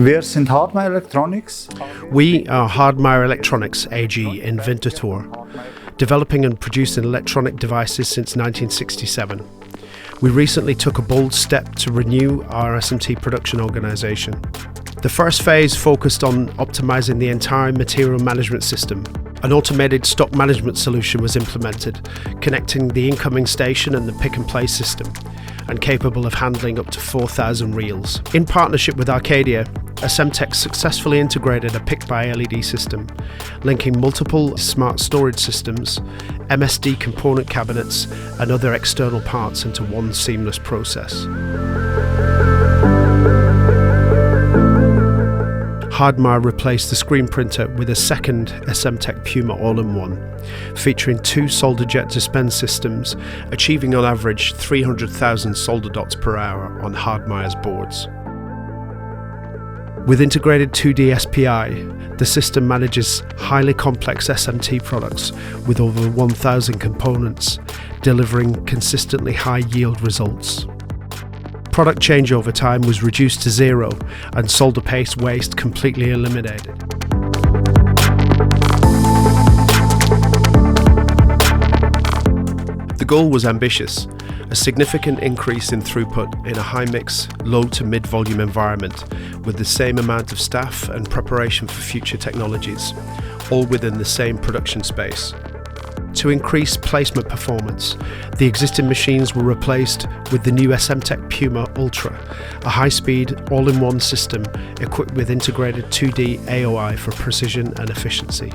Wir sind Hardmeier Electronics. We are Hardmeier Electronics AG in Winterthur, developing and producing electronic devices since 1967. We recently took a bold step to renew our SMT production organisation. The first phase focused on optimising the entire material management system. An automated stock management solution was implemented, connecting the incoming station and the pick-and-place system, and capable of handling up to 4,000 reels. In partnership with Arcadia, Essemtec successfully integrated a pick-by-LED system, linking multiple smart storage systems, MSD component cabinets, and other external parts into one seamless process. Hardmeier replaced the screen printer with a second Essemtec PUMA All-in-One, featuring 2 solder jet dispense systems, achieving on average 300,000 solder dots per hour on Hardmeier's boards. With integrated 2D SPI, the system manages highly complex SMT products with over 1,000 components, delivering consistently high yield results. Product changeover time was reduced to 0 and solder paste waste completely eliminated. The goal was ambitious, a significant increase in throughput in a high-mix, low to mid-volume environment with the same amount of staff and preparation for future technologies, all within the same production space. To increase placement performance, the existing machines were replaced with the new Essemtec PUMA Ultra, a high-speed, all-in-one system equipped with integrated 2D AOI for precision and efficiency.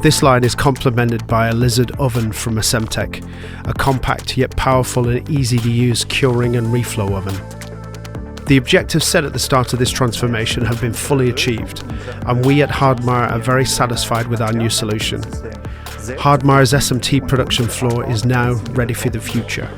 This line is complemented by a lizard oven from Essemtec, a compact yet powerful and easy to use curing and reflow oven. The objectives set at the start of this transformation have been fully achieved, and we at Hardmeier are very satisfied with our new solution. Hardmeier's SMT production floor is now ready for the future.